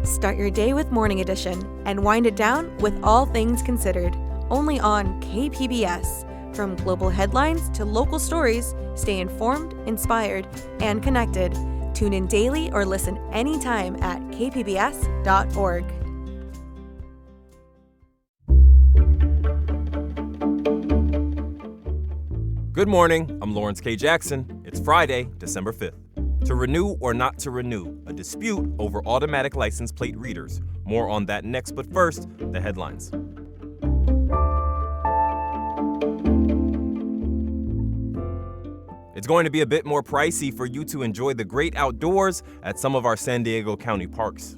Start your day with Morning Edition and wind it down with All Things Considered, only on KPBS. From global headlines to local stories, stay informed, inspired, and connected. Tune in daily or listen anytime at kpbs.org. Good morning, I'm Lawrence K. Jackson. It's Friday, December 5th. To renew or not to renew, a dispute over automatic license plate readers. More on that next, but first, the headlines. It's going to be a bit more pricey for you to enjoy the great outdoors at some of our San Diego County parks.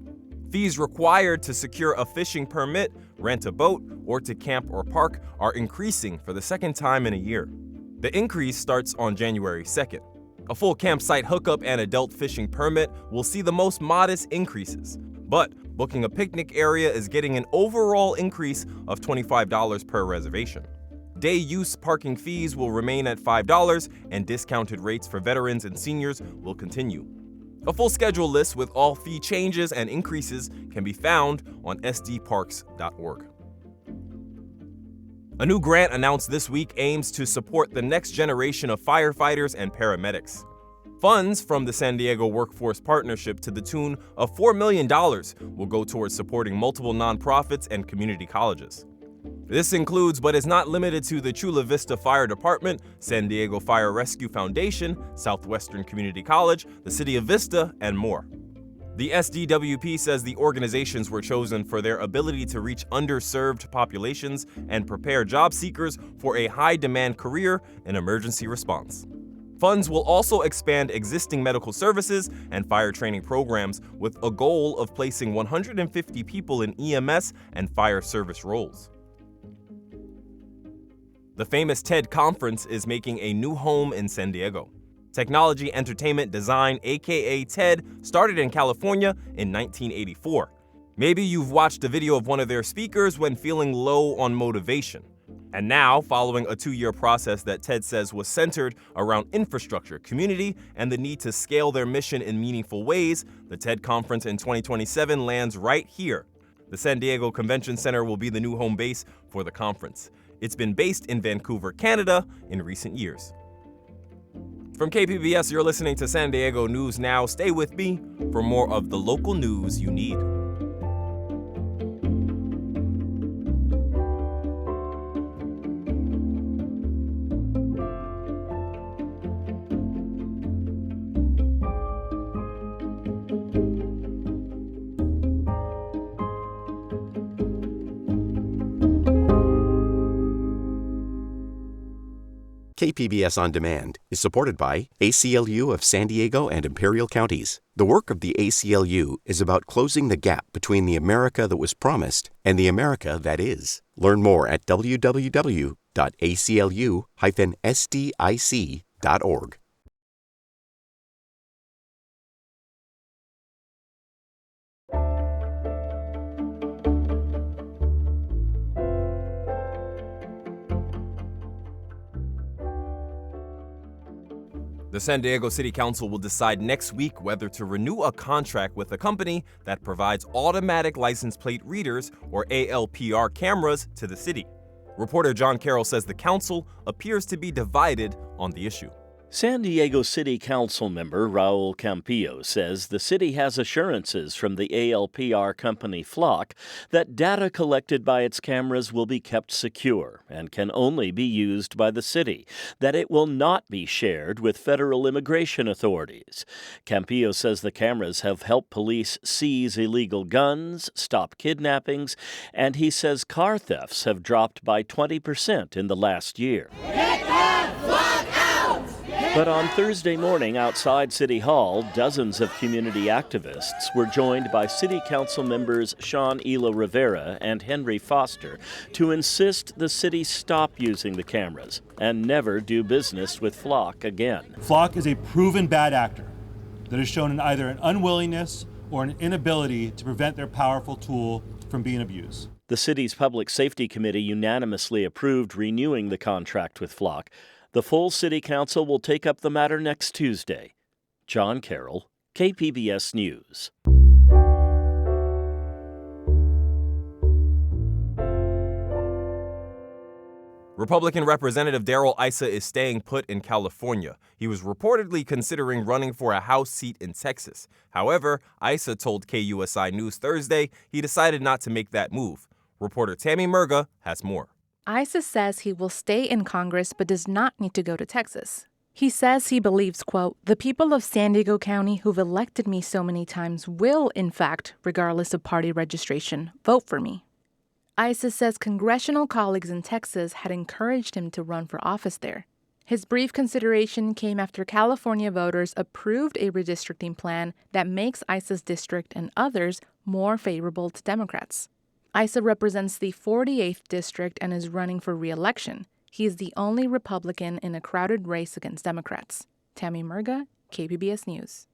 Fees required to secure a fishing permit, rent a boat, or to camp or park are increasing for the second time in a year. The increase starts on January 2nd. A full campsite hookup and adult fishing permit will see the most modest increases, but booking a picnic area is getting an overall increase of $25 per reservation. Day use parking fees will remain at $5, and discounted rates for veterans and seniors will continue. A full schedule list with all fee changes and increases can be found on sdparks.org. A new grant announced this week aims to support the next generation of firefighters and paramedics. Funds from the San Diego Workforce Partnership to the tune of $4 million will go towards supporting multiple nonprofits and community colleges. This includes, but is not limited to, the Chula Vista Fire Department, San Diego Fire Rescue Foundation, Southwestern Community College, the City of Vista, and more. The SDWP says the organizations were chosen for their ability to reach underserved populations and prepare job seekers for a high-demand career in emergency response. Funds will also expand existing medical services and fire training programs with a goal of placing 150 people in EMS and fire service roles. The famous TED Conference is making a new home in San Diego. Technology, Entertainment, Design, aka TED, started in California in 1984. Maybe you've watched a video of one of their speakers when feeling low on motivation. And now, following a 2-year process that TED says was centered around infrastructure, community, and the need to scale their mission in meaningful ways, the TED Conference in 2027 lands right here. The San Diego Convention Center will be the new home base for the conference. It's been based in Vancouver, Canada, in recent years. From KPBS, you're listening to San Diego News Now. Stay with me for more of the local news you need. KPBS On Demand is supported by ACLU of San Diego and Imperial Counties. The work of the ACLU is about closing the gap between the America that was promised and the America that is. Learn more at www.aclu-sdic.org. The San Diego City Council will decide next week whether to renew a contract with a company that provides automatic license plate readers, or ALPR cameras, to the city. Reporter John Carroll says the council appears to be divided on the issue. San Diego City Council member Raul Campillo says the city has assurances from the ALPR company Flock that data collected by its cameras will be kept secure and can only be used by the city, that it will not be shared with federal immigration authorities. Campillo says the cameras have helped police seize illegal guns, stop kidnappings, and he says car thefts have dropped by 20% in the last year. But on Thursday morning outside City Hall, dozens of community activists were joined by City Council members Sean Ela Rivera and Henry Foster to insist the city stop using the cameras and never do business with Flock again. Flock is a proven bad actor that has shown either an unwillingness or an inability to prevent their powerful tool from being abused. The city's Public Safety Committee unanimously approved renewing the contract with Flock. The full City Council will take up the matter next Tuesday. John Carroll, KPBS News. Republican Representative Darrell Issa is staying put in California. He was reportedly considering running for a House seat in Texas. However, Issa told KUSI News Thursday he decided not to make that move. Reporter Tammy Murga has more. Issa says he will stay in Congress but does not need to go to Texas. He says he believes, quote, the people of San Diego County who've elected me so many times will, in fact, regardless of party registration, vote for me. Issa says congressional colleagues in Texas had encouraged him to run for office there. His brief consideration came after California voters approved a redistricting plan that makes Issa's district and others more favorable to Democrats. Issa represents the 48th district and is running for re-election. He is the only Republican in a crowded race against Democrats. Tammy Murga, KPBS News.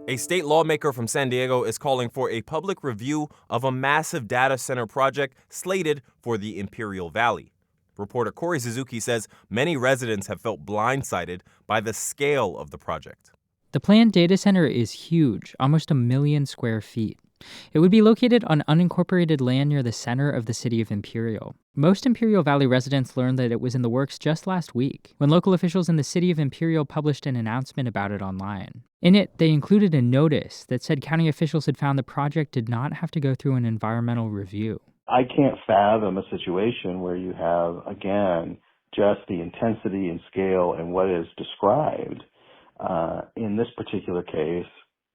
A state lawmaker from San Diego is calling for a public review of a massive data center project slated for the Imperial Valley. Reporter Corey Suzuki says many residents have felt blindsided by the scale of the project. The planned data center is huge, almost 1 million square feet. It would be located on unincorporated land near the center of the city of Imperial. Most Imperial Valley residents learned that it was in the works just last week, when local officials in the city of Imperial published an announcement about it online. In it, they included a notice that said county officials had found the project did not have to go through an environmental review. I can't fathom a situation where you have, again, just the intensity and scale and what is described in this particular case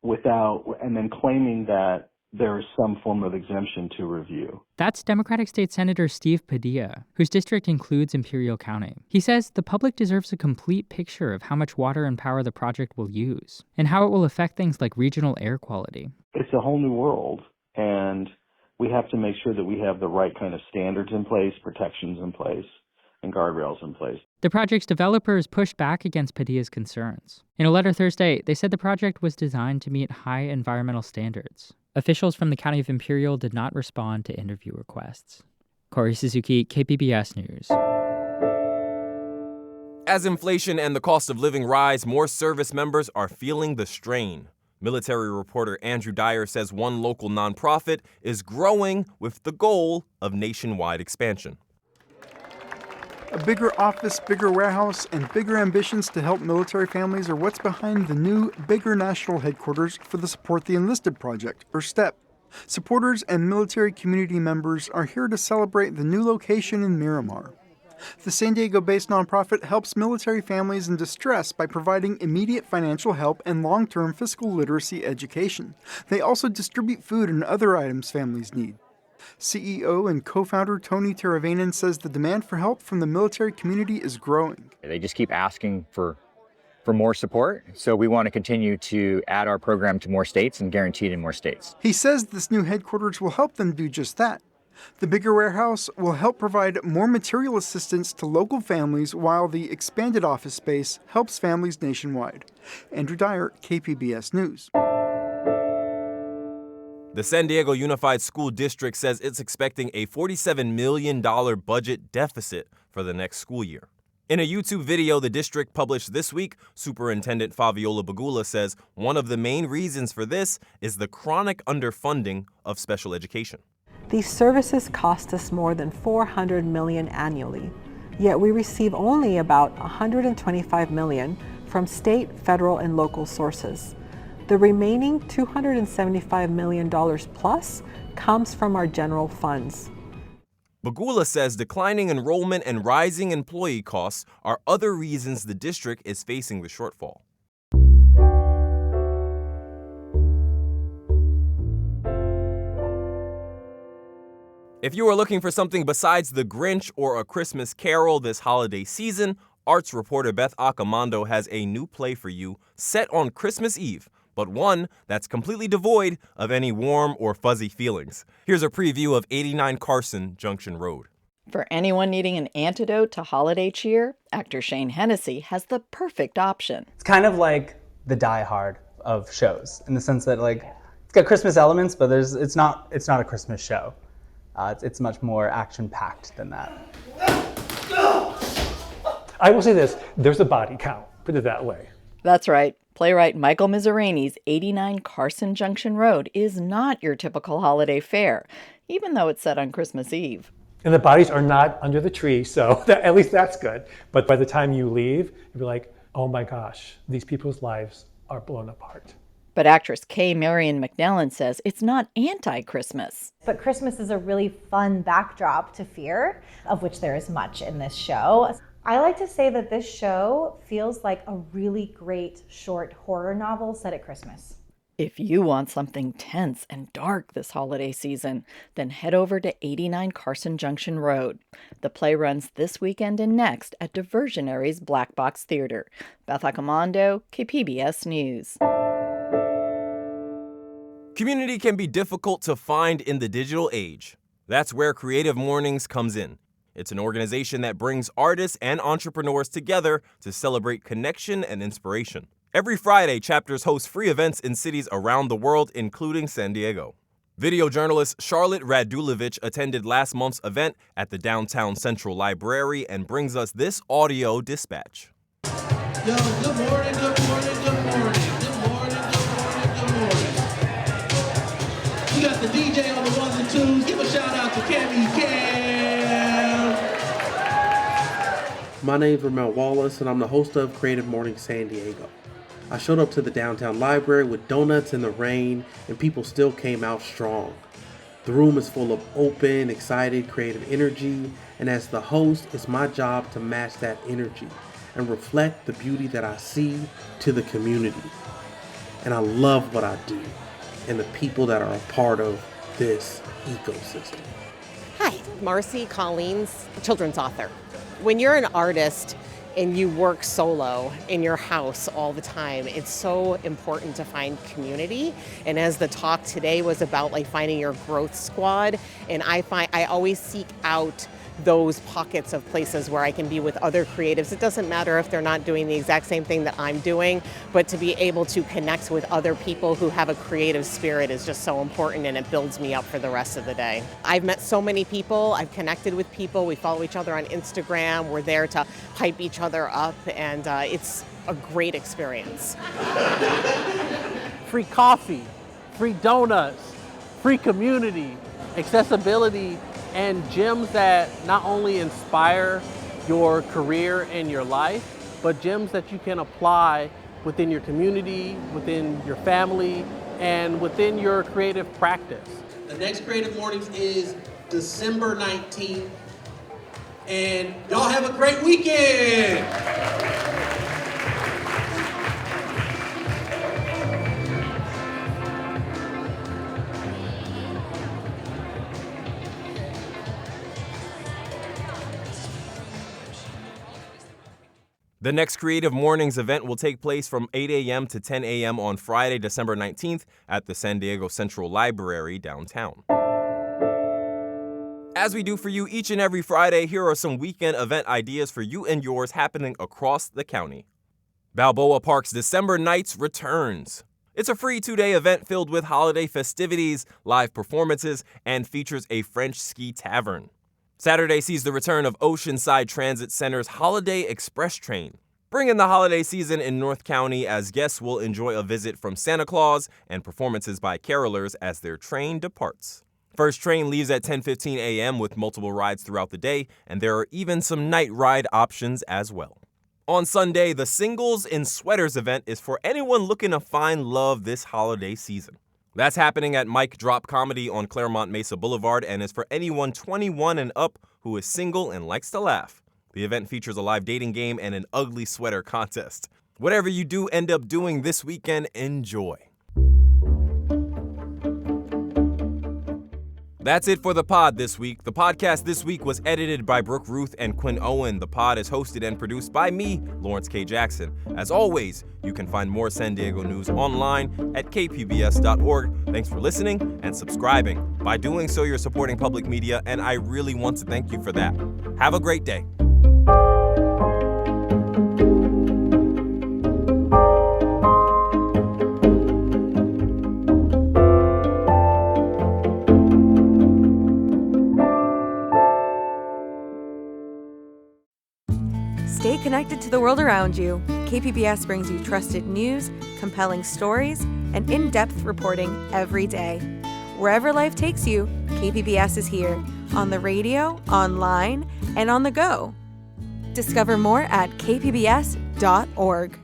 and then claiming that there is some form of exemption to review. That's Democratic State Senator Steve Padilla, whose district includes Imperial County. He says the public deserves a complete picture of how much water and power the project will use, and how it will affect things like regional air quality. It's a whole new world, and we have to make sure that we have the right kind of standards in place, protections in place, and guardrails in place. The project's developers pushed back against Padilla's concerns. In a letter Thursday, they said the project was designed to meet high environmental standards. Officials from the County of Imperial did not respond to interview requests. Corey Suzuki, KPBS News. As inflation and the cost of living rise, more service members are feeling the strain. Military reporter Andrew Dyer says one local nonprofit is growing with the goal of nationwide expansion. A bigger office, bigger warehouse, and bigger ambitions to help military families are what's behind the new, bigger national headquarters for the Support the Enlisted Project, or STEP. Supporters and military community members are here to celebrate the new location in Miramar. The San Diego-based nonprofit helps military families in distress by providing immediate financial help and long-term fiscal literacy education. They also distribute food and other items families need. CEO and co-founder Tony Teravainen says the demand for help from the military community is growing. They just keep asking for more support, so we want to continue to add our program to more states and guarantee it in more states. He says this new headquarters will help them do just that. The bigger warehouse will help provide more material assistance to local families while the expanded office space helps families nationwide. Andrew Dyer, KPBS News. The San Diego Unified School District says it's expecting a $47 million budget deficit for the next school year. In a YouTube video the district published this week, Superintendent Fabiola Bagula says one of the main reasons for this is the chronic underfunding of special education. These services cost us more than $400 million annually, yet we receive only about $125 million from state, federal, and local sources. The remaining $275 million plus comes from our general funds. Bagula says declining enrollment and rising employee costs are other reasons the district is facing the shortfall. If you are looking for something besides The Grinch or A Christmas Carol this holiday season, arts reporter Beth Accomando has a new play for you set on Christmas Eve, but one that's completely devoid of any warm or fuzzy feelings. Here's a preview of 89 Carson Junction Road. For anyone needing an antidote to holiday cheer, actor Shane Hennessy has the perfect option. It's kind of like the Die Hard of shows, in the sense that it's got Christmas elements, but it's not a Christmas show. It's much more action-packed than that. I will say this, there's a body count, put it that way. That's right. Playwright Michael Miserani's 89 Carson Junction Road is not your typical holiday fare, even though it's set on Christmas Eve. And the bodies are not under the tree, so at least that's good. But by the time you leave, you'll be like, oh my gosh, these people's lives are blown apart. But actress Kay Marion McNallen says it's not anti-Christmas. But Christmas is a really fun backdrop to fear, of which there is much in this show. I like to say that this show feels like a really great short horror novel set at Christmas. If you want something tense and dark this holiday season, then head over to 89 Carson Junction Road. The play runs this weekend and next at Diversionary's Black Box Theater. Beth Accomando, KPBS News. Community can be difficult to find in the digital age. That's where Creative Mornings comes in. It's an organization that brings artists and entrepreneurs together to celebrate connection and inspiration. Every Friday, Chapters host free events in cities around the world, including San Diego. Video journalist Charlotte Radulovich attended last month's event at the Downtown Central Library and brings us this audio dispatch. Yo, good morning, good morning, good morning. Good morning, good morning, good morning. We got the DJ on the ones and twos. Give a shout out to Cammy Cam. My name's Ramel Wallace, and I'm the host of Creative Morning San Diego. I showed up to the downtown library with donuts in the rain, and people still came out strong. The room is full of open, excited, creative energy, and as the host, it's my job to match that energy and reflect the beauty that I see to the community. And I love what I do and the people that are a part of this ecosystem. Hi, Marcy Collins, children's author. When you're an artist and you work solo in your house all the time, it's so important to find community. And as the talk today was about like finding your growth squad, and I always seek out those pockets of places where I can be with other creatives. It doesn't matter if they're not doing the exact same thing that I'm doing, but to be able to connect with other people who have a creative spirit is just so important, and it builds me up for the rest of the day. I've met so many people, I've connected with people, we follow each other on Instagram, we're there to hype each other up, and it's a great experience. Free coffee, free donuts, free community, accessibility, and gyms that not only inspire your career and your life, but gyms that you can apply within your community, within your family, and within your creative practice. The next Creative Mornings is December 19th, and y'all have a great weekend! The next Creative Mornings event will take place from 8 a.m. to 10 a.m. on Friday, December 19th at the San Diego Central Library downtown. As we do for you each and every Friday, here are some weekend event ideas for you and yours happening across the county. Balboa Park's December Nights returns. It's a free 2-day event filled with holiday festivities, live performances, and features a French ski tavern. Saturday sees the return of Oceanside Transit Center's Holiday Express Train. Bring in the holiday season in North County as guests will enjoy a visit from Santa Claus and performances by carolers as their train departs. First train leaves at 10:15 a.m. with multiple rides throughout the day, and there are even some night ride options as well. On Sunday, the Singles in Sweaters event is for anyone looking to find love this holiday season. That's happening at Mike Drop Comedy on Claremont Mesa Boulevard and is for anyone 21 and up who is single and likes to laugh. The event features a live dating game and an ugly sweater contest. Whatever you do end up doing this weekend, enjoy. That's it for the pod this week. The podcast this week was edited by Brooke Ruth and Quinn Owen. The pod is hosted and produced by me, Lawrence K. Jackson. As always, you can find more San Diego news online at kpbs.org. Thanks for listening and subscribing. By doing so, you're supporting public media, and I really want to thank you for that. Have a great day. Stay connected to the world around you. KPBS brings you trusted news, compelling stories, and in-depth reporting every day. Wherever life takes you, KPBS is here. on the radio, online, and on the go. Discover more at kpbs.org.